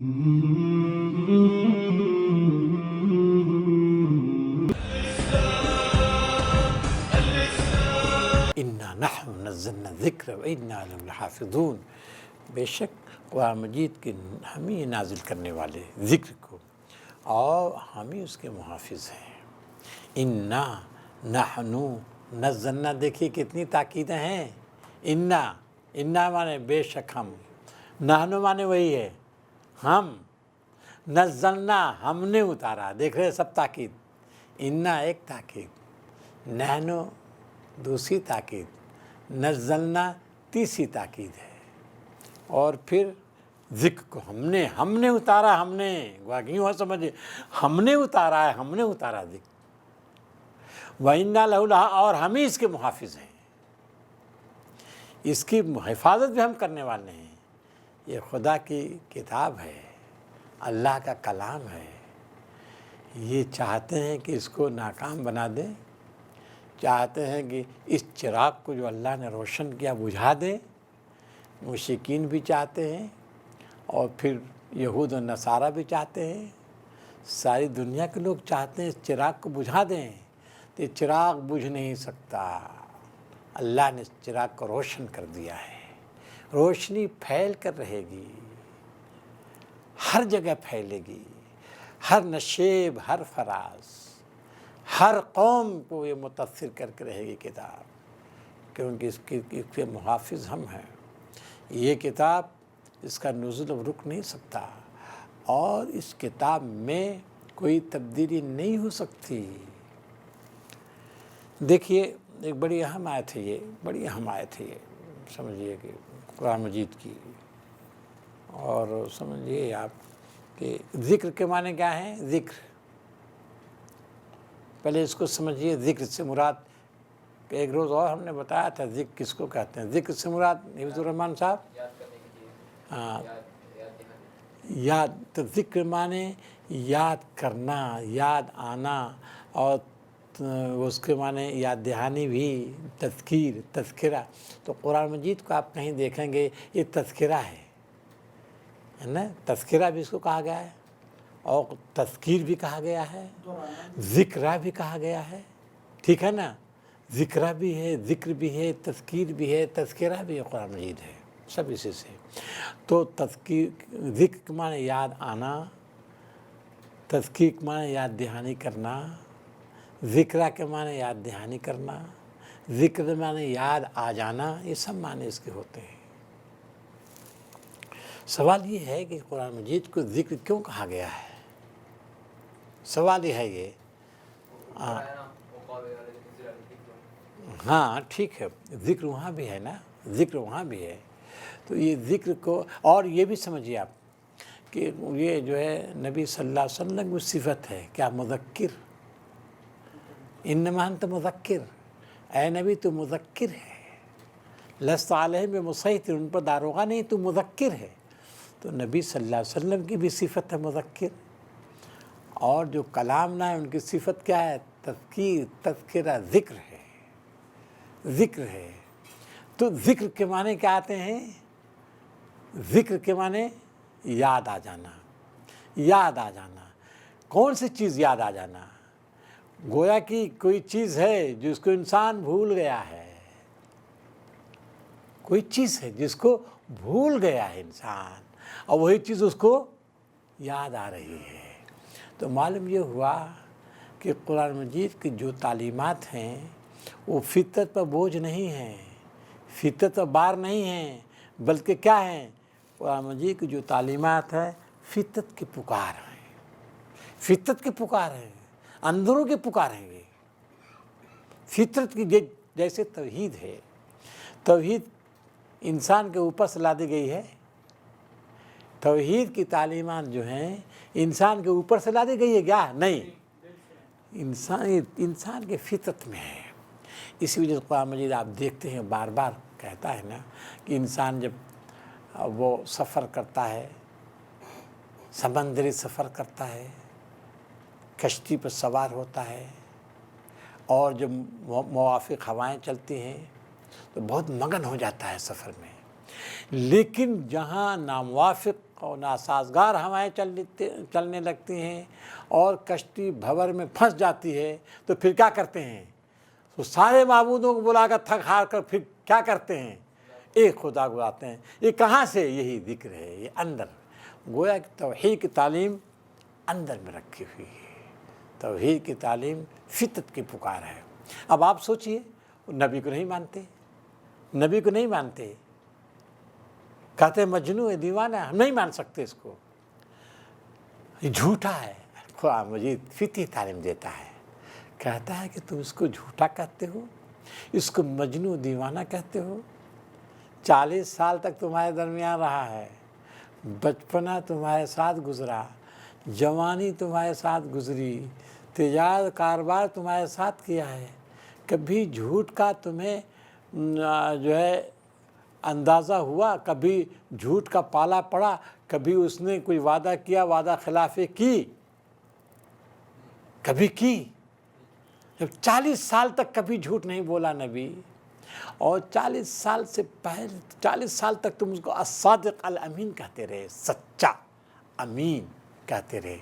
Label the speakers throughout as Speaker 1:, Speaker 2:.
Speaker 1: انا نحن نزلنا الذکر و انا لہ لحافظون، بے شک قرآن مجید کے ہم ہی نازل کرنے والے ذکر کو اور ہم ہی اس کے محافظ ہیں۔ انا نحن نزلنا، دیکھیے کتنی تاکیدیں ہیں۔ انا مانے بے شک ہم، نحن مانے وہی ہے ہم، نزلنا ہم نے اتارا، دیکھ رہے سب تاکید، انا ایک تاکید، نحن دوسری تاکید، نزلنا تیسری تاکید ہے، اور پھر ذکر کو ہم نے اتارا، ہم نے یوں سمجھے ہم نے اتارا ہے، ہم نے اتارا ذکر، وَإِنَّا لَهُ اور ہم ہی اس کے محافظ ہیں، اس کی حفاظت بھی ہم کرنے والے ہیں۔ یہ خدا کی کتاب ہے، اللہ کا کلام ہے، یہ چاہتے ہیں کہ اس کو ناکام بنا دیں، چاہتے ہیں کہ اس چراغ کو جو اللہ نے روشن کیا بجھا دیں، مشرکین بھی چاہتے ہیں، اور پھر یہود و نصارہ بھی چاہتے ہیں، ساری دنیا کے لوگ چاہتے ہیں اس چراغ کو بجھا دیں، تو یہ چراغ بجھ نہیں سکتا، اللہ نے اس چراغ کو روشن کر دیا ہے، روشنی پھیل کر رہے گی، ہر جگہ پھیلے گی، ہر نشیب، ہر فراز، ہر قوم کو یہ متاثر کر کے رہے گی کتاب، کیونکہ اس کے محافظ ہم ہیں۔ یہ کتاب، اس کا نزول اب رک نہیں سکتا، اور اس کتاب میں کوئی تبدیلی نہیں ہو سکتی۔ دیکھیے ایک بڑی اہم آیت ہے یہ، سمجھیے کہ قرآن مجید کی، اور سمجھیے آپ کہ ذکر کے معنی کیا ہیں؟ ذکر، پہلے اس کو سمجھیے، ذکر سے مراد، کہ ایک روز اور ہم نے بتایا تھا ذکر کس کو کہتے ہیں۔ ذکر سے مراد حفظ الرحمان صاحب، یاد، تو ذکر معنی یاد کرنا، یاد آنا، اور اس کے معنی یاد دہانی بھی، تذکرہ۔ تو قرآن مجید کو آپ کہیں دیکھیں گے یہ تذکرہ ہے نا، تذکرہ بھی اس کو کہا گیا ہے، اور تذکیر بھی کہا گیا ہے، ذکرہ بھی کہا گیا ہے، ٹھیک ہے نا، ذکرہ بھی ہے، ذکر بھی ہے، تذکیر بھی ہے، تذکرہ بھی ہے، قرآن مجید ہے، سب اسی سے۔ تو تذکیر، ذکر کے معنی یاد آنا، تذکیر کے معنی یاد دہانی کرنا، ذکرہ کے معنی یاد دہانی کرنا، ذکر کے معنی یاد آ جانا، یہ سب معنی اس کے ہوتے ہیں۔ سوال یہ ہے کہ قرآن مجید کو ذکر کیوں کہا گیا ہے؟ سوال یہ ہے یہ، ہاں ٹھیک ہے، ذکر وہاں بھی ہے نا، ذکر وہاں بھی ہے، تو یہ ذکر کو، اور یہ بھی سمجھیے آپ کہ یہ جو ہے نبی صلی اللہ علیہ وسلم کی صفت ہے، کیا؟ مذکر، انما انت مذکر، اے نبی تو مذکر ہے، لست علیہم بمسیطر، ان پر داروغہ نہیں، تو مذکر ہے۔ تو نبی صلی اللہ علیہ وسلم کی بھی صفت ہے مذکر، اور جو کلام نہ ہے ان کی صفت کیا ہے؟ تذکیر، تذکرہ، ذکر ہے، ذکر ہے۔ تو ذکر کے معنی کیا آتے ہیں؟ ذکر کے معنی یاد آ جانا، یاد آ جانا، کون سی چیز یاد آ جانا؟ گویا کہ کوئی چیز ہے جس کو انسان بھول گیا ہے، کوئی چیز ہے جس کو بھول گیا ہے انسان، اور وہی چیز اس کو یاد آ رہی ہے۔ تو معلوم یہ ہوا کہ قرآن مجید کی جو تعلیمات ہیں وہ فطرت پر بوجھ نہیں ہیں، فطرت پر بار نہیں ہیں، بلکہ کیا ہیں؟ قرآن مجید کی جو تعلیمات ہے فطرت کی پکار ہیں، فطرت کی پکار ہے، اندروں کی پکار ہے یہ، فطرت کی جیسے توحید ہے، توحید انسان کے اوپر سے لا دی گئی ہے، توحید کی تعلیمات جو ہیں انسان کے اوپر سے لا دی گئی ہے کیا؟ نہیں، انسان کے فطرت میں ہے۔ اسی وجہ سے قرآن مجید آپ دیکھتے ہیں بار بار کہتا ہے نا کہ انسان جب وہ سفر کرتا ہے، سمندری سفر کرتا ہے، کشتی پر سوار ہوتا ہے، اور جب موافق ہوائیں چلتی ہیں تو بہت مگن ہو جاتا ہے سفر میں، لیکن جہاں ناموافق اور ناسازگار ہوائیں چلنے لگتی ہیں اور کشتی بھنور میں پھنس جاتی ہے تو پھر کیا کرتے ہیں؟ تو سارے معبودوں کو بلا کر تھک ہار کر پھر کیا کرتے ہیں؟ ایک خدا کو آتے ہیں۔ یہ کہاں سے؟ یہی ذکر ہے، یہ اندر، گویا کہ توحید کی تعلیم اندر میں رکھی ہوئی ہے۔ توحید کی تعلیم فطرت کی پکار ہے۔ اب آپ سوچئے، نبی کو نہیں مانتے، نبی کو نہیں مانتے، کہتے ہیں مجنون ہے، دیوانہ ہے، ہم نہیں مان سکتے اس کو، یہ جھوٹا ہے۔ قرآن مجید فطری تعلیم دیتا ہے، کہتا ہے کہ تم اس کو جھوٹا کہتے ہو، اس کو مجنون دیوانہ کہتے ہو۔ 40 سال تک تمہارے درمیان رہا ہے، بچپنا تمہارے ساتھ گزرا، جوانی تمہارے ساتھ گزری، تجارت کاروبار تمہارے ساتھ کیا ہے، کبھی جھوٹ کا تمہیں جو ہے اندازہ ہوا، کبھی جھوٹ کا پالا پڑا، کبھی اس نے کوئی وعدہ کیا، وعدہ خلافی کی، کبھی کی؟ جب 40 سال تک کبھی جھوٹ نہیں بولا نبی، اور 40 سال سے پہلے 40 سال تک تم اس کو الصادق الامین کہتے رہے، سچا امین کہتے رہے۔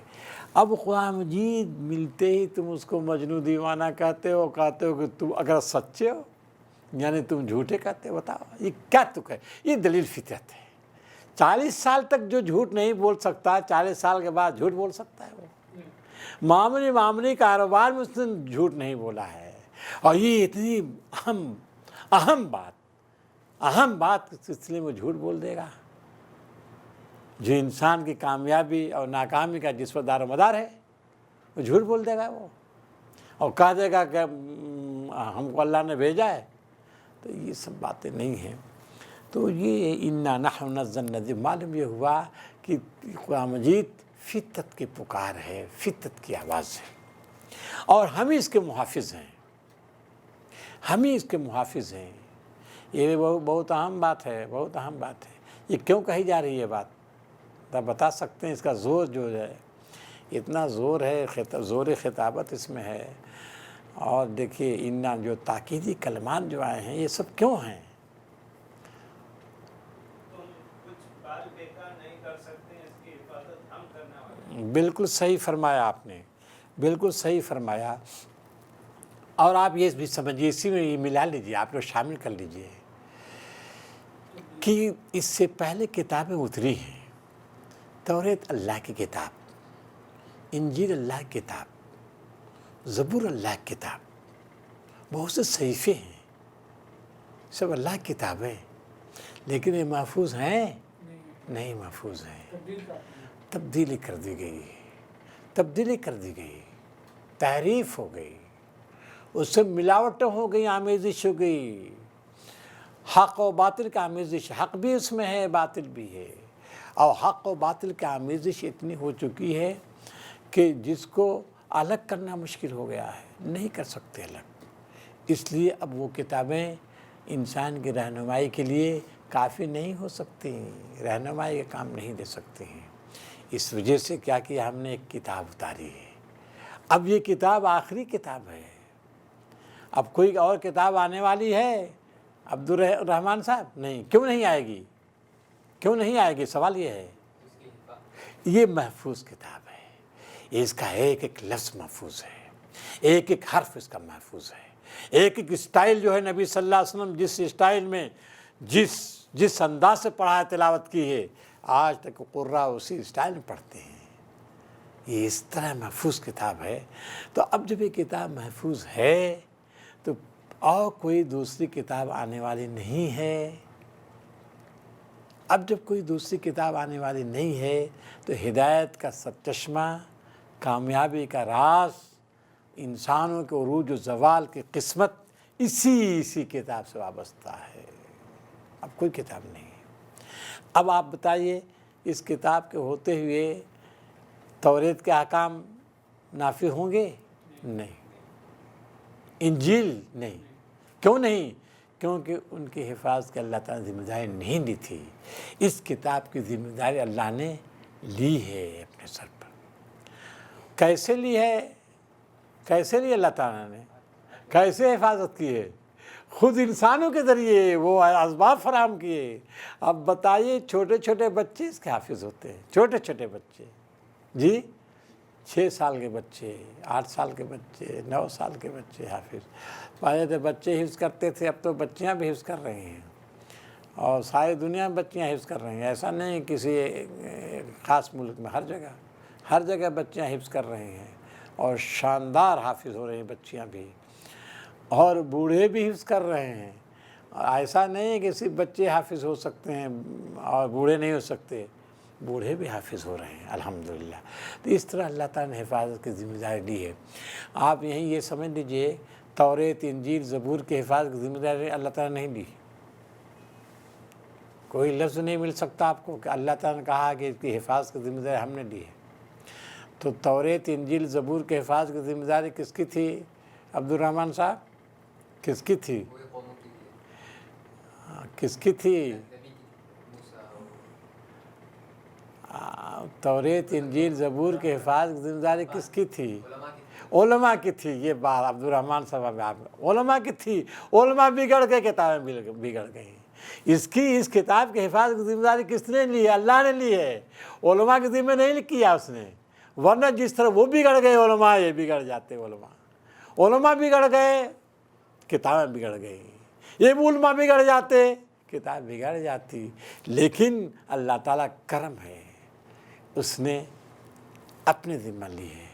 Speaker 1: اب قرآن مجید ملتے ہی تم اس کو مجنون دیوانہ کہتے ہو کہ تم اگر سچے ہو یعنی تم جھوٹے کہتے ہو۔ بتاؤ یہ کیا تک ہے؟ یہ دلیل فطرت ہے۔ 40 سال تک جو جھوٹ نہیں بول سکتا، 40 سال کے بعد جھوٹ بول سکتا ہے۔ وہ معاملے کاروبار میں اس نے جھوٹ نہیں بولا ہے۔ اور یہ اتنی اہم بات کے سلسلے میں جھوٹ بول دے گا جو انسان کی کامیابی اور ناکامی کا جس پر دار و مدار ہے، وہ جھوٹ بول دے گا وہ، اور کہہ دے گا کہ ہم کو اللہ نے بھیجا ہے۔ تو یہ سب باتیں نہیں ہیں۔ تو یہ انا نحن نزلنا الذکر، معلوم یہ ہوا کہ قرآن مجید فطرت کی پکار ہے، فطرت کی آواز ہے، اور ہم ہی اس کے محافظ ہیں، ہم ہی اس کے محافظ ہیں۔ یہ بہت اہم بات ہے، بہت اہم بات ہے۔ یہ کیوں کہی جا رہی ہے بات؟ آپ بتا سکتے ہیں؟ اس کا زور جو ہے، اتنا زور ہے، زور خطابت اس میں ہے۔ اور دیکھیے انا جو تاکیدی کلمات جو آئے ہیں، یہ سب کیوں ہیں؟ بالکل صحیح فرمایا آپ نے، بالکل صحیح فرمایا۔ اور آپ یہ بھی سمجھیے، اسی میں یہ ملا لیجیے، آپ لوگ شامل کر لیجیے کہ اس سے پہلے کتابیں اتری ہیں۔ توریت اللہ کی کتاب، انجیل اللہ کی کتاب، زبور اللہ کی کتاب، بہت سے صحیفے ہیں، سب اللہ کی کتابیں، لیکن یہ محفوظ ہیں؟ نہیں محفوظ ہیں، تبدیلی کر دی گئی، تبدیلی کر دی گئی، تحریف ہو گئی، اس سے ملاوٹیں ہو گئی، آمیزش ہو گئی، حق و باطل کا آمیزش، حق بھی اس میں ہے، باطل بھی ہے، اور حق و باطل کی آمیزش اتنی ہو چکی ہے کہ جس کو الگ کرنا مشکل ہو گیا ہے، نہیں کر سکتے الگ۔ اس لیے اب وہ کتابیں انسان کی رہنمائی کے لیے کافی نہیں ہو سکتی، رہنمائی کا کام نہیں دے سکتی ہیں۔ اس وجہ سے کیا کیا ہم نے؟ ایک کتاب اتاری ہے۔ اب یہ کتاب آخری کتاب ہے، اب کوئی اور کتاب آنے والی ہے عبدالرحمن صاحب؟ نہیں۔ کیوں نہیں آئے گی؟ کیوں نہیں آئے گی؟ سوال یہ ہے۔ یہ محفوظ کتاب ہے، اس کا ایک ایک لفظ محفوظ ہے، ایک ایک حرف اس کا محفوظ ہے، ایک ایک اسٹائل جو ہے نبی صلی اللہ علیہ وسلم جس اسٹائل میں جس انداز سے پڑھا تلاوت کی ہے، آج تک قراء اسی اسٹائل میں پڑھتے ہیں۔ یہ اس طرح محفوظ کتاب ہے۔ تو اب جب یہ کتاب محفوظ ہے تو اور کوئی دوسری کتاب آنے والی نہیں ہے۔ اب جب کوئی دوسری کتاب آنے والی نہیں ہے تو ہدایت کا سرچشمہ، کامیابی کا راز، انسانوں کے عروج و زوال کی قسمت اسی کتاب سے وابستہ ہے۔ اب کوئی کتاب نہیں ہے۔ اب آپ بتائیے، اس کتاب کے ہوتے ہوئے توریت کے احکام نافذ ہوں گے؟ نہیں۔ انجیل نہیں۔ کیوں نہیں؟ کیونکہ ان کی حفاظت کی اللہ تعالیٰ نے ذمہ داری نہیں لی تھی۔ اس کتاب کی ذمہ داری اللہ نے لی ہے اپنے سر پر۔ کیسے لی ہے؟ کیسے لی اللہ تعالیٰ نے؟ کیسے حفاظت کی ہے؟ خود انسانوں کے ذریعے وہ اسباب فراہم کیے. اب بتائیے چھوٹے چھوٹے بچے اس کے حافظ ہوتے ہیں، چھوٹے چھوٹے بچے، جی 6 سال کے بچے، 8 سال کے بچے، 9 سال کے بچے حافظ. پہلے تو بچے حفظ کرتے تھے، اب تو بچیاں بھی حفظ کر رہی ہیں، اور ساری دنیا میں بچیاں حفظ کر رہی ہیں. ایسا نہیں کسی خاص ملک میں، ہر جگہ بچیاں حفظ کر رہی ہیں، اور شاندار حافظ ہو رہی ہیں بچیاں بھی، اور بوڑھے بھی حفظ کر رہے ہیں. ایسا نہیں کہ صرف بچے حافظ ہو سکتے ہیں اور بوڑھے نہیں ہو سکتے، بوڑھے بھی حافظ ہو رہے ہیں الحمدللہ. تو اس طرح اللہ تعالیٰ نے حفاظت کی ذمہ داری لی ہے. آپ یہیں یہ سمجھ لیجئے توریت، انجیل، زبور کی حفاظت کی ذمہ داری اللہ تعالیٰ نے نہیں لی. کوئی لفظ نہیں مل سکتا آپ کو کہ اللہ تعالیٰ نے کہا کہ اس کی حفاظت کی ذمہ داری ہم نے لی ہے. تو توریت، انجیل، زبور کے حفاظت کی ذمہ داری کس کی تھی عبد الرحمن صاحب؟ کس کی تھی؟ کس کی تھی؟ توریت، انجیل، زبور کے حفاظت کی ذمہ داری کس کی تھی؟ علماء کی تھی. یہ بات عبد الرحمن صاحب علماء کی تھی. علماء بگڑ کے کتابیں بگڑ گئیں. اس کتاب کی حفاظت کی ذمہ داری کس نے لی ہے؟ اللہ نے لی ہے. علماء کی ذمہ نہیں کیا اس نے، ورنہ جس طرح وہ بگڑ گئے علماء، یہ بگڑ جاتے. علماء بگڑ گئے، کتابیں بگڑ گئی. یہ علماء بگڑ جاتے، کتاب بگڑ جاتی. لیکن اللہ تعالیٰ کرم ہے، اس نے اپنے ذمہ لی ہے.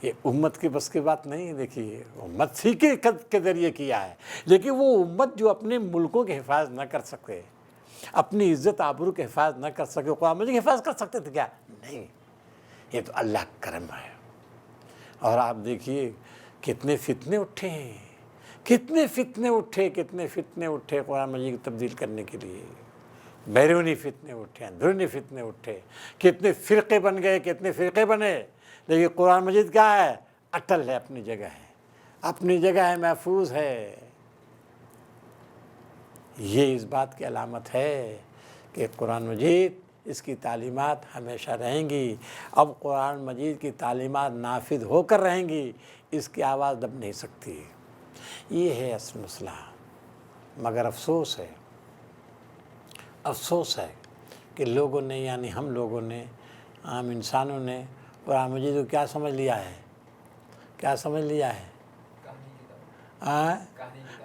Speaker 1: یہ امت کی بس کی بات نہیں ہے. دیکھیے امت ہی کے ذریعے کیا ہے، لیکن وہ امت جو اپنے ملکوں کی حفاظت نہ کر سکے، اپنی عزت آبرو کی حفاظت نہ کر سکے، قرآن مجید کی حفاظت کر سکتے تھے کیا؟ نہیں. یہ تو اللہ کا کرم ہے. اور آپ دیکھیے کتنے فتنے اٹھے ہیں، کتنے فتنے اٹھے قرآن مجید کو تبدیل کرنے کے لیے. بیرونی فتنے اٹھے، اندرونی فتنے اٹھے، کتنے فرقے بن گئے، کتنے فرقے بنے. لیکن قرآن مجید کیا ہے؟ اٹل ہے، اپنی جگہ ہے، اپنی جگہ ہے، محفوظ ہے. یہ اس بات کی علامت ہے کہ قرآن مجید، اس کی تعلیمات ہمیشہ رہیں گی. اب قرآن مجید کی تعلیمات نافذ ہو کر رہیں گی، اس کی آواز دب نہیں سکتی. یہ ہے اصل مسئلہ. مگر افسوس ہے کہ لوگوں نے، یعنی ہم لوگوں نے، عام انسانوں نے قرآن مجید کو کیا سمجھ لیا ہے؟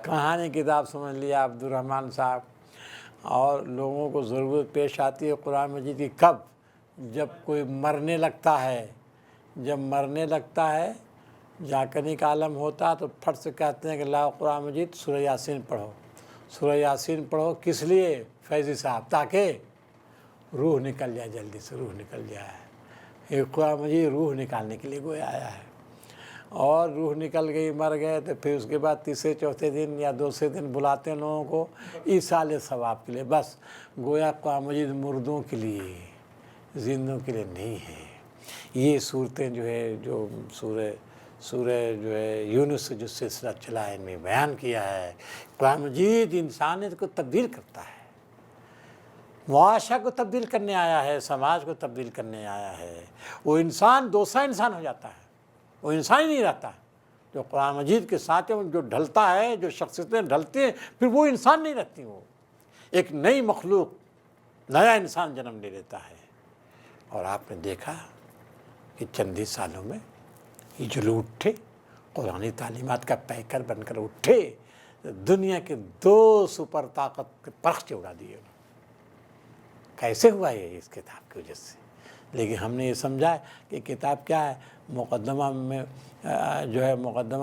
Speaker 1: کہانی کتاب سمجھ لیا عبد الرحمن صاحب. اور لوگوں کو ضرورت پیش آتی ہے قرآن مجید کی کب؟ جب کوئی مرنے لگتا ہے. جاکنی کا عالم ہوتا تو پھٹ سے کہتے ہیں کہ لاؤ قرآن مجید سورہ یاسین پڑھو. کس لیے فیضی صاحب؟ تاکہ روح نکل جائے، جلدی سے روح نکل جائے. یہ قرآن مجید روح نکالنے کے لیے گویا آیا ہے. اور روح نکل گئی، مر گئے، تو پھر اس کے بعد تیسرے چوتھے دن یا دوسرے دن بلاتے ہیں لوگوں کو ایصال ثواب کے لیے. بس گویا قرآن مجید مردوں کے لیے، زندوں کے لیے نہیں ہے. یہ صورتیں جو ہے، جو سورہ جو ہے یونس سے جو سلسلہ چلا ہے، ان میں بیان کیا ہے. قرآن مجید انسانیت کو تبدیل کرتا ہے، معاشرہ کو تبدیل کرنے آیا ہے، سماج کو تبدیل کرنے آیا ہے. وہ انسان دوسرا انسان ہو جاتا ہے، وہ انسان ہی نہیں رہتا. جو قرآن مجید کے ساتھ جو ڈھلتا ہے، جو شخصیتیں ڈھلتی ہیں، پھر وہ انسان نہیں رہتی. وہ ایک نئی مخلوق، نیا انسان جنم لے لیتا ہے. اور آپ نے دیکھا کہ چند ہی سالوں میں یہ جو لوگ اٹھے، قرآنی تعلیمات کا پیکر بن کر اٹھے، دنیا کے 2 سپر طاقت کے پرخچے اڑا دیے. کیسے ہوا یہ؟ اس کتاب کی وجہ سے. لیکن ہم نے یہ سمجھا کہ کتاب کیا ہے، مقدمہ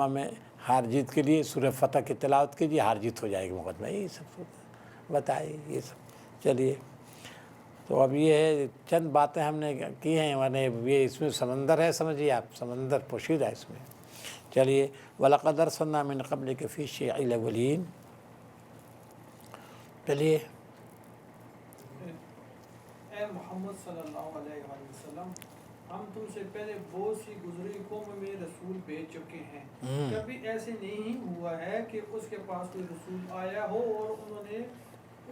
Speaker 1: میں ہار جیت کے لیے سورہ فتح کی تلاوت کیجیے، ہار جیت ہو جائے گی مقدمہ. یہ سب بتائیے، یہ سب. چلیے، تو اب یہ ہے چند باتیں ہم نے کی ہیں، یہ اس میں سمندر ہے، سمجھیے آپ، سمندر پوشیدہ ہے اس میں. چلیے، وَلَقَدْ أَرْسَلْنَا مِنْ قَبْلِكَ فِي شِيَعِ الْأَوَّلِينَ. چلیے.
Speaker 2: اے محمد صلی اللہ علیہ وسلم، ہم تم سے پہلے بہت سی گزری قوم میں رسول بھیج چکے ہیں. کبھی ایسے نہیں ہوا ہے کہ اس کے پاس کوئی رسول آیا ہو اور انہوں نے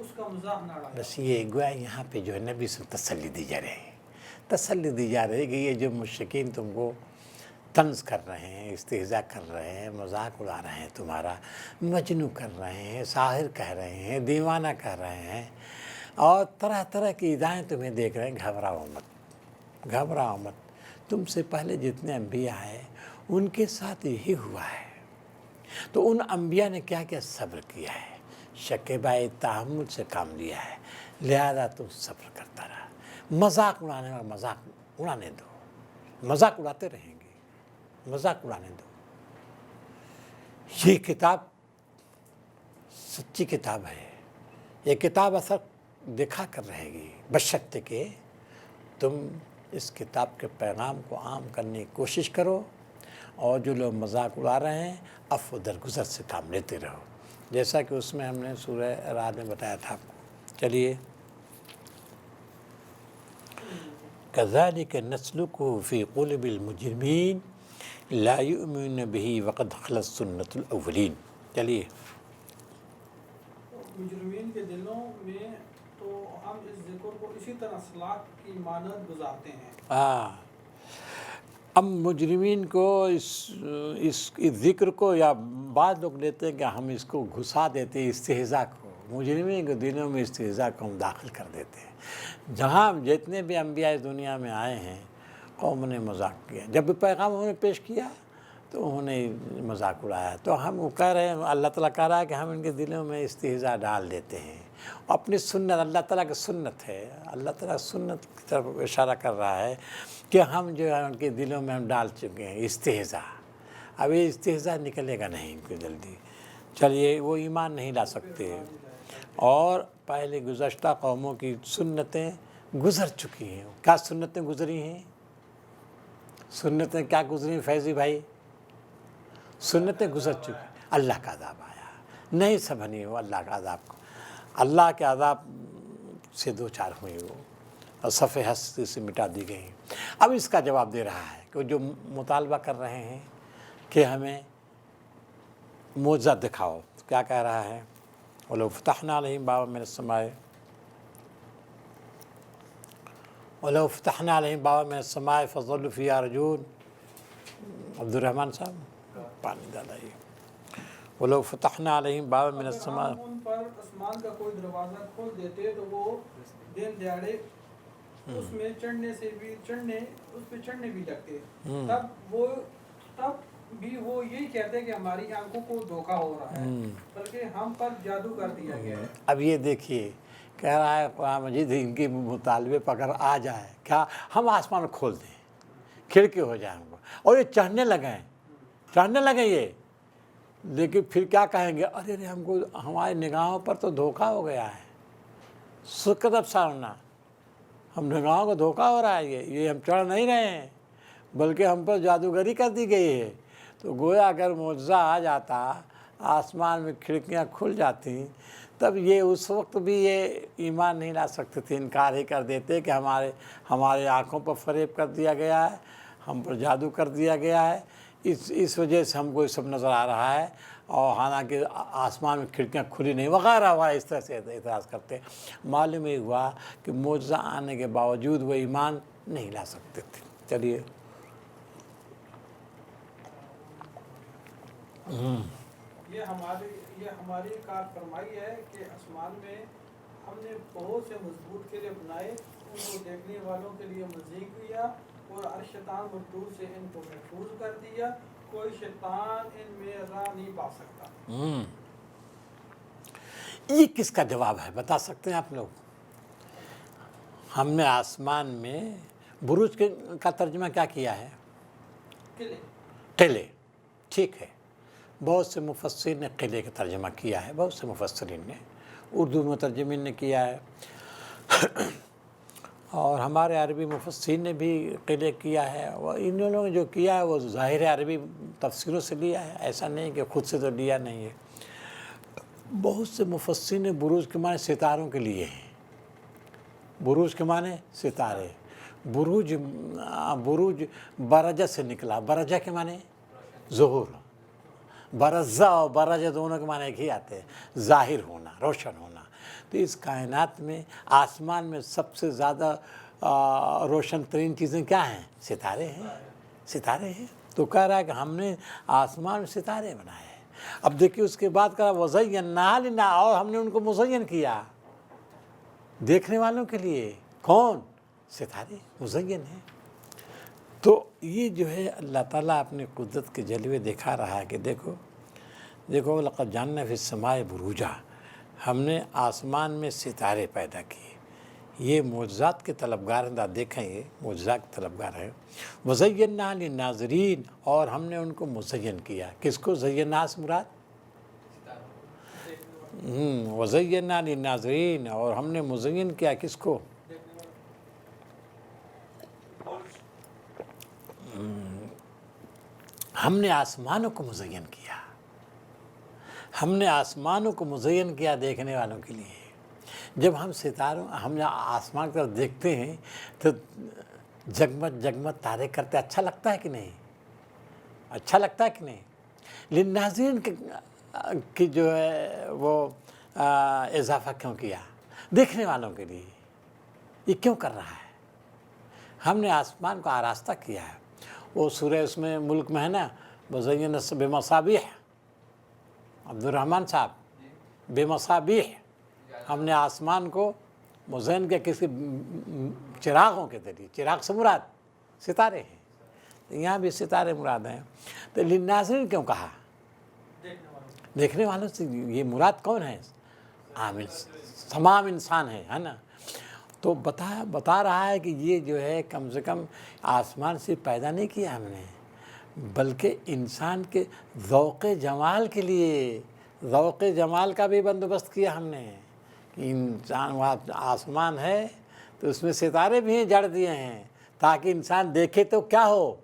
Speaker 2: اس کا مذاق نہ اڑایا.
Speaker 1: بس یہ گویا یہاں پہ جو ہے نبی سے تسلی دی جا رہی ہے کہ یہ جو مشرکین تم کو طنز کر رہے ہیں، استہزاء کر رہے ہیں، مذاق اڑا رہے ہیں تمہارا، مجنوں کر رہے ہیں، ساحر کہہ رہے ہیں، دیوانہ کہہ رہے ہیں، اور طرح طرح کی ادائیں تمہیں دیکھ رہے ہیں۔ گھبراؤ مت، گھبراؤ مت، تم سے پہلے جتنے انبیاء آئے ان کے ساتھ یہی ہوا ہے۔ تو ان انبیاء نے کیا کیا؟ صبر کیا ہے، شکیبہ تحمل سے کام لیا ہے، لہذا تم صبر کرتا رہا۔ مذاق اڑانے والا مذاق اڑانے دو، مذاق اڑاتے رہیں گے، مذاق اڑانے دو۔ یہ کتاب سچی کتاب ہے، یہ کتاب اثر دکھا کر رہے گی، بشرطے کہ تم اس کتاب کے پیغام کو عام کرنے کی کوشش کرو، اور جو لوگ مذاق اڑا رہے ہیں عفو درگزر سے کام لیتے رہو، جیسا کہ اس میں ہم نے سورہ رعد میں بتایا تھا آپ کو۔ چلیے، كذلك نسلكه في قلوب المجرمين لا يؤمنون به وقد خلت سنة الأولين۔ چلیے،
Speaker 2: مجرمین کے دلوں میں تو ہم اس ذکر کو اسی طرح سلاخ کی مانند گزارتے ہیں۔
Speaker 1: اب مجرمین کو اس ذکر کو، یا بعض لوگ لیتے ہیں کہ ہم اس کو گھسا دیتے ہیں، استہزاء کو، مجرمین کے دلوں میں استہزاء کو ہم داخل کر دیتے ہیں۔ جہاں جتنے بھی انبیاء اس دنیا میں آئے ہیں قوم نے مذاق کیا، جب بھی پیغام انہوں نے پیش کیا تو انہوں نے مذاق اڑایا۔ تو ہم وہ کہہ رہے ہیں، اللہ تعالیٰ کہہ رہا ہے کہ ہم ان کے دلوں میں استہزاء ڈال دیتے ہیں۔ اپنی سنت، اللہ تعالیٰ کی سنت ہے، اللہ تعالیٰ سنت کی طرف اشارہ کر رہا ہے کہ ہم جو ہے ان کے دلوں میں ہم ڈال چکے ہیں استہزاء۔ اب یہ استہزاء نکلے گا نہیں کوئی جلدی۔ چلیے، وہ ایمان نہیں لا سکتے، اور پہلے گزشتہ قوموں کی سنتیں گزر چکی ہیں۔ کیا سنتیں گزری ہیں؟ سنتیں کیا گزری فیضی بھائی؟ سنتیں گزر چکی، اللہ کا عذاب آیا، نہیں سمجھنی ہو اللہ کا عذاب کو، اللہ کے عذاب سے دو چار ہوئی وہ، اور صفحے ہستی سے مٹا دی گئی۔ اب اس کا جواب دے رہا ہے کہ جو مطالبہ کر رہے ہیں کہ ہمیں معجزہ دکھاؤ، کیا کہہ رہا ہے؟ وَلَوْ فَتَحْنَا عَلَيْهِمْ بَابًا مِنَ السَّمَاءِ وَلَوْ فَتَحْنَا عَلَيْهِمْ بَابًا مِنَ السَّمَاءِ فَظَلُّوا فِيهَا يَعْرُجُونَ۔ عبد الرحمن صاحب پانی ڈالائیے۔ وَلَوْ فَتَحْنَا عَلَيْهِمْ بَابًا مِنَ السَّمَاءِ،
Speaker 2: اگر ہم ان پر آسمان کا کوئی دروازہ کھول دیتے تو وہ دن دیہڑے اس میں اس پہ چڑھنے بھی لگتے، تب بھی وہ یہی کہتے کہ ہماری آنکھوں کو دھوکہ ہو رہا ہے، بلکہ ہم پر جادو کر دیا گیا ہے۔
Speaker 1: اب یہ دیکھیے، کہہ رہا ہے قرآن مجید ان کے مطالبے پر اگر آ جائے، کیا ہم آسمان کھول دیں، کھڑکی ہو جائیں گے، اور یہ چڑھنے لگیں یہ، لیکن پھر کیا کہیں گے؟ ارے ہم کو ہماری نگاہوں پر تو دھوکہ ہو گیا ہے، سکت ابصارنا، ہم نگاہوں کو دھوکہ ہو رہا ہے، یہ ہم چڑھ نہیں رہے ہیں، بلکہ ہم پر جادوگری کر دی گئی ہے۔ تو گویا اگر معجزہ آ جاتا، آسمان میں کھڑکیاں کھل جاتی، تب یہ اس وقت بھی یہ ایمان نہیں لا سکتے تھے، انکار ہی کر دیتے کہ ہمارے آنکھوں پر فریب کر دیا گیا ہے، ہم پر جادو کر دیا گیا ہے، اس وجہ سے ہم کو یہ سب نظر آ رہا ہے، اور حالانکہ آسمان میں کھڑکیاں کھلی نہیں وغیرہ وغیرہ، اس طرح سے اعتراض کرتے۔ معلوم یہ ہوا کہ معجزہ آنے کے باوجود وہ ایمان نہیں لا سکتے تھے۔ چلیے،
Speaker 2: یہ ہماری کار فرمائی ہے کہ آسمان میں ہم نے بہت سے مضبوط قلعے بنائے، ان کو دیکھنے والوں کے لیے مزید کیا، اور ہر شیطان مردود سے ان کو محفوظ کر دیا، کوئی شیطان ان میں راہ نہیں پا سکتا۔
Speaker 1: یہ کس کا جواب ہے بتا سکتے ہیں آپ لوگ؟ ہم نے آسمان میں بروج کا ترجمہ کیا کیا ہے؟ قلعے، ٹھیک ہے، بہت سے مفسرین نے قلعے کا ترجمہ کیا ہے، بہت سے مفسرین نے، اردو مترجمین نے کیا ہے، اور ہمارے عربی مفسرین نے بھی قلعے کیا ہے، اور ان لوگوں نے جو کیا ہے وہ ظاہر عربی تفسیروں سے لیا ہے، ایسا نہیں کہ خود سے تو لیا نہیں ہے۔ بہت سے مفسرین نے بروج کے معنی ستاروں کے لیے ہیں، بروج کے معنی ستارے، بروج برجہ سے نکلا، برجہ کے معنی ظہور، برزہ اور برجہ دونوں کے معنی ایک ہی آتے ہیں، ظاہر ہونا، روشن ہونا۔ تو اس کائنات میں آسمان میں سب سے زیادہ روشن ترین چیزیں کیا ہیں؟ ستارے ہیں، تو کہہ رہا ہے کہ ہم نے آسمان میں ستارے بنائے. اب دیکھیے اس کے بعد کہا وَزَيَّنَّا لِلنَّاسِ، اور ہم نے ان کو مزین کیا دیکھنے والوں کے لیے. کون؟ ستارے مزین ہیں. تو یہ جو ہے اللہ تعالیٰ اپنی قدرت کے جلوے دکھا رہا ہے کہ دیکھو لَقَدْ جَعَلْنَا فِي السَّمَاءِ بُرُوجًا، ہم نے آسمان میں ستارے پیدا کیے. یہ معجزات کے طلبگار ہیں. آپ دیکھیں یہ معجزات کے طلبگار ہیں. وَزَيَّنَّا لِلنَّاظِرِينَ، اور ہم نے ان کو مزین کیا. کس کو زینا سے مراد؟ وَزَيَّنَّا لِلنَّاظِرِينَ، اور ہم نے مزین کیا کس کو؟ ہم نے آسمانوں کو مزین کیا. ہم نے آسمانوں کو مزین کیا دیکھنے والوں کے لیے. جب ہم آسمان کی طرف دیکھتے ہیں تو جگمگ جگمگ تارے کرتے اچھا لگتا ہے کہ نہیں؟ اچھا لگتا ہے کہ نہیں؟ للناظرین کی جو ہے وہ اضافہ کیوں کیا؟ دیکھنے والوں کے لیے. یہ کیوں کر رہا ہے؟ ہم نے آسمان کو آراستہ کیا ہے. وہ سورہ اس میں ملک میں ہے نا، وَزَيَّنَا بِمَصَابِيحَ، عبدالرحمن صاحب، بِمَصَابِيحَ، ہم نے آسمان کو مزین کیا کسی چراغوں کے ذریعے. چراغ سے مراد ستارے ہیں. یہاں بھی ستارے مراد ہیں. تو للناظرین کیوں کہا؟ دیکھنے والوں سے. یہ مراد کون ہے؟ تمام انسان ہے نا. تو بتا رہا ہے کہ یہ جو ہے کم سے کم آسمان سے پیدا نہیں کیا ہم نے، بلکہ انسان کے ذوق جمال کے لیے، ذوق جمال کا بھی بندوبست کیا ہم نے. کہ انسان وہاں آسمان ہے تو اس میں ستارے بھی ہیں جڑ دیے ہیں تاکہ انسان دیکھے تو کیا ہو؟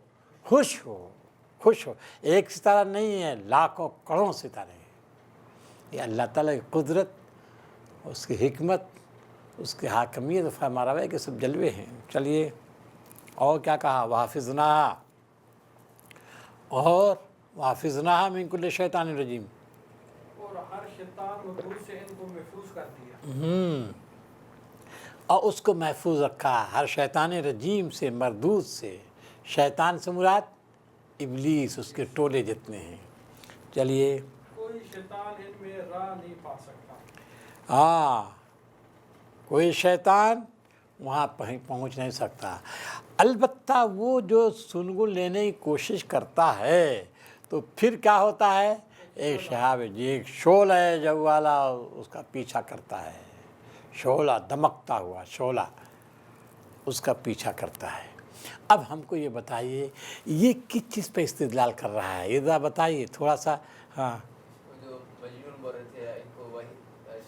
Speaker 1: خوش ہو. ایک ستارہ نہیں ہے، لاکھوں کروڑوں ستارے ہیں. یہ اللہ تعالیٰ کی قدرت، اس کی حکمت، اس کی حاکمیت فرما رہا ہے کہ سب جلوے ہیں. چلیے اور کیا کہا؟ وَحَفِظْنَاهَا، اور وَحَفِظْنَاهَا مِن كُلِّ شَيْطَانٍ رَجِيمٍ،
Speaker 2: اور ہر شیطان مردود سے ان کو محفوظ کر دیا.
Speaker 1: اور اس کو محفوظ رکھا ہر شیطان رجیم سے، مردود سے. شیطان سے مراد ابلیس، اس کے ٹولے جتنے ہیں. چلیے
Speaker 2: کوئی شیطان ان میں راہ نہیں پا سکتا.
Speaker 1: کوئی شیطان وہاں پہنچ نہیں سکتا. البتہ وہ جو سنگل لینے کی کوشش کرتا ہے تو پھر کیا ہوتا ہے؟ ایک شہاب، ایک شعلہ ہے جو والا اس کا پیچھا کرتا ہے. شعلہ، دمکتا ہوا شعلہ اس کا پیچھا کرتا ہے. اب ہم کو یہ بتائیے یہ کس چیز پہ استدلال کر رہا ہے؟ یہ ذرا بتائیے تھوڑا سا.
Speaker 3: جو مجنون بول رہے تھے ان کو وہی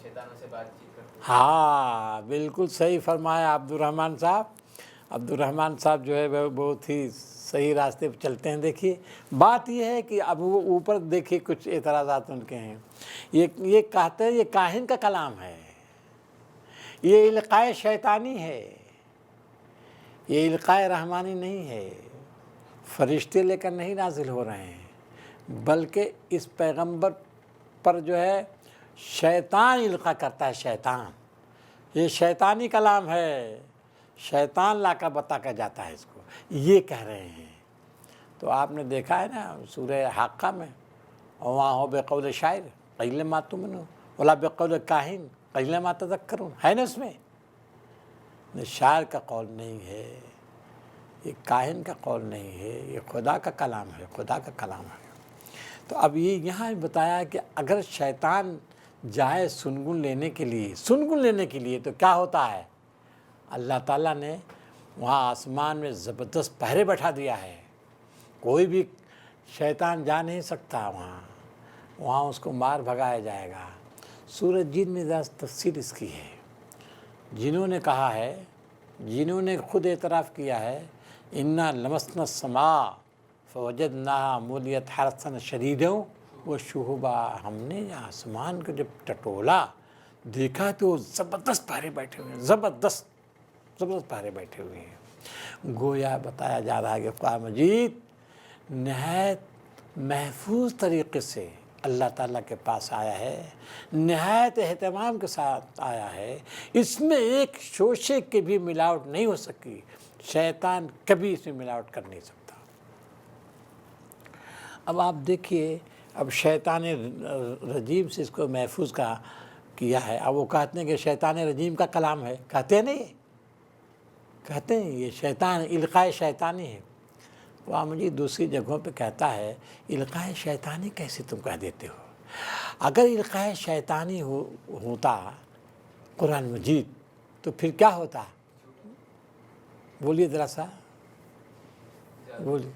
Speaker 3: شیطانوں سے بات چیت کرتے.
Speaker 1: ہاں بالکل صحیح فرمایا عبدالرحمن صاحب. عبدالرحمن صاحب جو ہے وہ بہت ہی صحیح راستے پہ چلتے ہیں. دیکھیے بات یہ ہے کہ اب وہ اوپر دیکھیے کچھ اعتراضات ان کے ہیں. یہ کہتے ہیں یہ کاہن کا کلام ہے، یہ القاء شیطانی ہے، یہ القاء رحمانی نہیں ہے. فرشتے لے کر نہیں نازل ہو رہے ہیں، بلکہ اس پیغمبر پر جو ہے شیطان القاء کرتا ہے. شیطان، یہ شیطانی کلام ہے، شیطان لا کر بتا کر جاتا ہے اس کو. یہ کہہ رہے ہیں. تو آپ نے دیکھا ہے نا سورہ حاقہ میں، وَمَا هُوَ بِقَوْلِ شَاعِرٍ قَلِيلًا مَا تُؤْمِنُونَ وَلَا بِقَوْلِ کاہن قَلِيلًا مَا تَذَكَّرُونَ، ہے نا اس میں. شاعر کا قول نہیں ہے، یہ کاہن کا قول نہیں ہے، یہ خدا کا کلام ہے، خدا کا کلام ہے. تو اب یہ یہاں بتایا کہ اگر شیطان جائے سنگن لینے کے لیے تو کیا ہوتا ہے؟ اللہ تعالیٰ نے وہاں آسمان میں زبردست پہرے بٹھا دیا ہے. کوئی بھی شیطان جا نہیں سکتا وہاں اس کو مار بھگایا جائے گا. سورہ جن میں تفصیل اس کی ہے. جنہوں نے کہا ہے، جنہوں نے خود اعتراف کیا ہے، اِنَّا لَمَسْنَا السَّمَاءَ فَوَجَدْنَاهَا مُلِيَتْ حَرَسًا شَدِيدًا وَشُهُبًا، ہم نے آسمان کو جب ٹٹولا دیکھا تو زبردست پہرے بیٹھے ہوئے ہیں، زبردست پہرے بیٹھے ہوئے ہیں. گویا بتایا جا رہا ہے کہ قرآن مجید نہایت محفوظ طریقے سے اللہ تعالیٰ کے پاس آیا ہے، نہایت اہتمام کے ساتھ آیا ہے. اس میں ایک شوشے کی بھی ملاوٹ نہیں ہو سکی. شیطان کبھی اس میں ملاوٹ کر نہیں سکتا. اب آپ دیکھیے، اب شیطان رجیم سے اس کو محفوظ کیا ہے. اب وہ کہتے ہیں کہ شیطان رجیم کا کلام ہے، کہتے ہیں نہیں، کہتے ہیں یہ شیطان القاء شیطانی ہے. قرآن مجید دوسری جگہوں پہ کہتا ہے القاء شیطانی کیسے تم کہہ دیتے ہو؟ اگر القاء شیطانی ہوتا قرآن مجید تو پھر کیا ہوتا؟ بولیے ذرا سا، بولیے.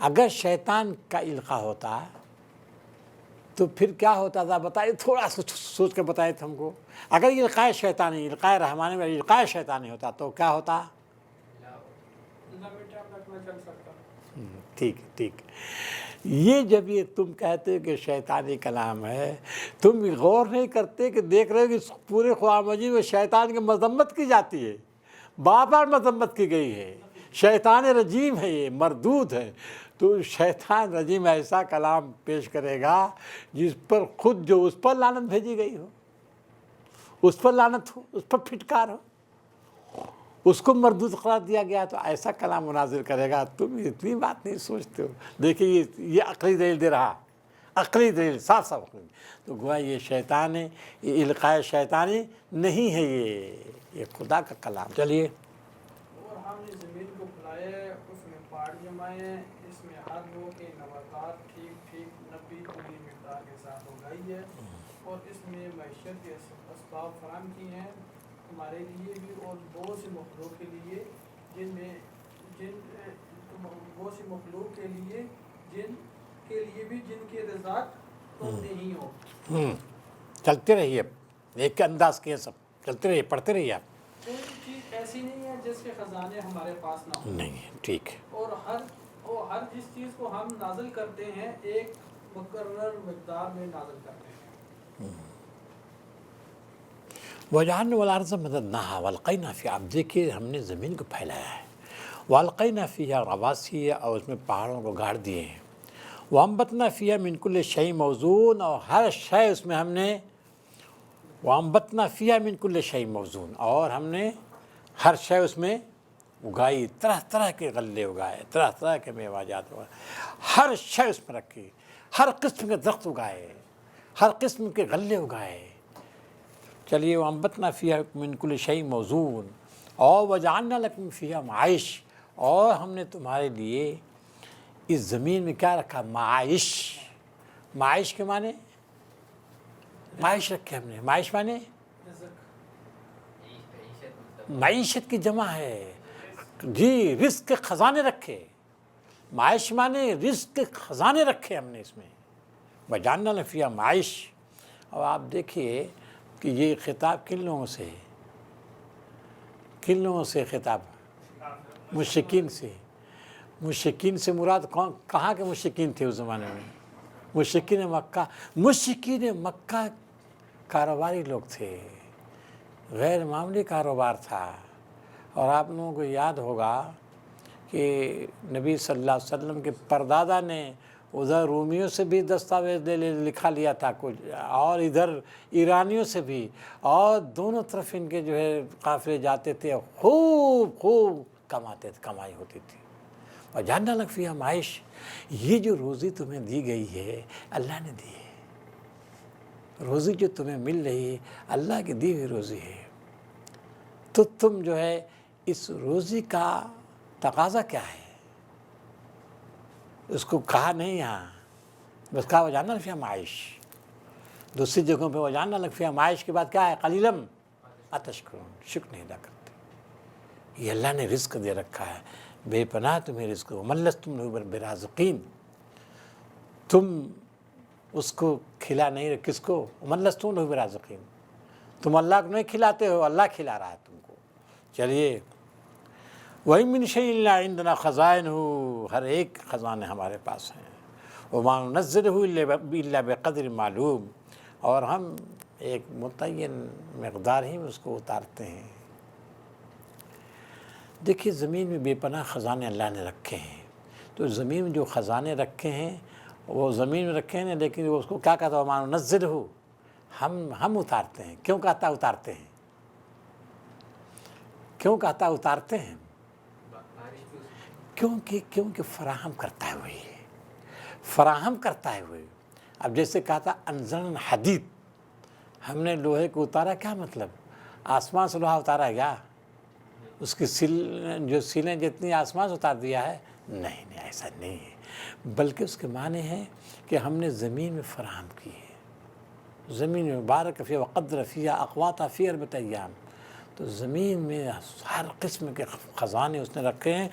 Speaker 1: اگر شیطان کا القاء ہوتا تو پھر کیا ہوتا تھا بتائیے، تھوڑا سا سوچ کے بتائیے ہم کو. اگر القاء شیطانی، القاء رحمانی میں القاء شیطانی ہوتا تو کیا ہوتا؟
Speaker 2: چل سکتا.
Speaker 1: ٹھیک. یہ جب یہ تم کہتے کہ شیطانی کلام ہے، تم غور نہیں کرتے کہ دیکھ رہے ہو کہ پورے قرآن مجید میں شیطان کی مذمت کی جاتی ہے، بار بار مذمت کی گئی ہے. شیطان رجیم ہے، یہ مردود ہے. تو شیطان رجیم ایسا کلام پیش کرے گا جس پر خود جو اس پر لعنت بھیجی گئی ہو، اس پر لعنت ہو، اس پر پھٹکار ہو، اس کو مردود قرار دیا گیا، تو ایسا کلام مناظر کرے گا. تم اتنی بات نہیں سوچتے ہو. دیکھیے یہ عقلی دلیل دے رہا، عقلی دلیل، صاف صاف عقلی. تو گویا یہ شیطان ہے، یہ القاء شیطانی نہیں ہے، یہ خدا کا کلام. چلیے.
Speaker 2: اور ہم نے زمین کو پھیلایا، اس میں پہاڑ جمائے، اس میں ہر وہ کے نباتات ٹھیک 90 پوری مقدار کے ساتھ اگائی ہے، اور اس میں معیشت کے اسباب فراہم کی ہیں تمہارے لیے بھی اور بہت سی مخلوق کے لیے، جن کی رزاق تم نہیں ہو.
Speaker 1: چلتے رہیے، ایک انداز کے سب چلتے رہیے، پڑھتے رہیے آپ.
Speaker 2: کوئی چیز ایسی نہیں ہے جس کے خزانے ہمارے پاس نہ ہوں.
Speaker 1: نہیں، ٹھیک.
Speaker 2: اور ہر جس چیز کو ہم نازل کرتے ہیں ایک مقرر مقدار میں نازل کرتے ہیں.
Speaker 1: وَجَعَلْنَا وَالْأَرْضَ مَدَدْنَاهَا وَأَلْقَيْنَا فِيهَا. اب دیکھیے ہم نے زمین کو پھیلایا ہے. وَأَلْقَيْنَا فِيهَا رَوَاسِيَ، اور اس میں پہاڑوں کو گاڑ دیے ہیں. وَأَنبَتْنَا فِيهَا مِنْ كُلِّ شَيْءٍ مَوْزُونٍ، اور ہر شے اس میں ہم نے وَأَنبَتْنَا فِيهَا مِنْ كُلِّ شَيْءٍ مَوْزُونٍ، اور ہم نے ہر شے اس میں اگائی، طرح طرح کے غلے اگائے، طرح طرح کے میوہ اگائے، ہر شے اس میں رکھی، ہر قسم کے درخت اگائے، ہر قسم کے غلے اگائے. چلیے. وَأَنبَتْنَا فِيهَا مِنْ كُلِّ شَيْءٍ مَوْزُونٍ، اور وَجَعَلْنَا لَكُمْ فِيهَا مَعَائِشَ، اور ہم نے تمہارے لیے اس زمین میں کیا رکھا؟ معائش. معائش کے معنی معائش رکھے ہم نے. معائش معنی معیشت کی جمع ہے. جی، رزق کے خزانے رکھے. معائش معنی رزق کے خزانے رکھے ہم نے اس میں. وَجَعَلْنَا لَكُمْ فِيهَا مَعَائِشَ. اور آپ دیکھیے کہ یہ خطاب کن لوگوں سے، کن لوگوں سے خطاب؟ مشرکین سے. مشرکین سے مراد کہاں کے مشرکین تھے اس زمانے میں؟ مشرکین مکہ. مشرکین مکہ کاروباری لوگ تھے، غیر معمولی کاروبار تھا. اور آپ لوگوں کو یاد ہوگا کہ نبی صلی اللہ علیہ وسلم کے پردادا نے ادھر رومیوں سے بھی دستاویز لکھا لیا تھا کچھ، اور ادھر ایرانیوں سے بھی، اور دونوں طرف ان کے جو ہے قافلے جاتے تھے، خوب کمائی ہوتی تھی. اور جاننا لگ فیہا معائش. یہ جو روزی تمہیں دی گئی ہے اللہ نے دی ہے. روزی جو تمہیں مل رہی ہے اللہ کی دی ہوئی روزی ہے. تو تم جو ہے اس روزی کا تقاضا کیا ہے؟ اس کو کہا نہیں یہاں، بس کہا وَجَعَلْنَا لَكُمْ فِيهَا مَعَائِشَ. دوسری جگہوں پہ وَجَعَلْنَا لَكُمْ فِيهَا مَعَائِشَ کے بعد کیا ہے؟ قَلِيلًا مَا تَشْكُرُونَ. شکر نہیں ادا کرتے. یہ اللہ نے رزق دے رکھا ہے، بے پناہ تمہیں رزق. وَمَن لَّسْتُمْ لَهُ بِرَازِقِينَ. تم اس کو کھلا نہیں، کس کو؟ وَمَن لَّسْتُمْ لَهُ بِرَازِقِينَ. تم اللہ کو نہیں کھلاتے ہو، اللہ کھلا رہا ہے تم کو. چلیے. وَإِن مِّن شَيْءٍ إِلَّا عِندَنَا خَزَائِنُهُ. ہر ایک خزانے ہمارے پاس ہیں. وَمَا نُنَزِّلُهُ إِلَّا بِقَدْرٍ مَّعْلُومٍ. اور ہم ایک متعین مقدار ہی میں اس کو اتارتے ہیں. دیکھیے زمین میں بے پناہ خزانے اللہ نے رکھے ہیں. تو زمین میں جو خزانے رکھے ہیں وہ زمین میں رکھے ہیں، لیکن اس کو کیا کہتا ہے؟ وَمَا نُنَزِّلُهُ. ہم اتارتے ہیں. کیوں کہتا اتارتے ہیں؟ کیوں کہتا اتارتے ہیں؟ کیونکہ فراہم کرتا ہے وہی، فراہم کرتا ہے وہی۔ اب جیسے کہا تھا انزلنا حدید، ہم نے لوہے کو اتارا، کیا مطلب؟ آسمان سے لوہا اتارا گیا، اس کی جو سیلیں جتنی آسمان سے اتار دیا ہے؟ نہیں، ایسا نہیں ہے، بلکہ اس کے معنی ہے کہ ہم نے زمین میں فراہم کی ہے، زمین میں بارک فیہا وقدر فیہا اقواتہا فی 4 ایام، تو زمین میں ہر قسم کے خزانے اس نے رکھے ہیں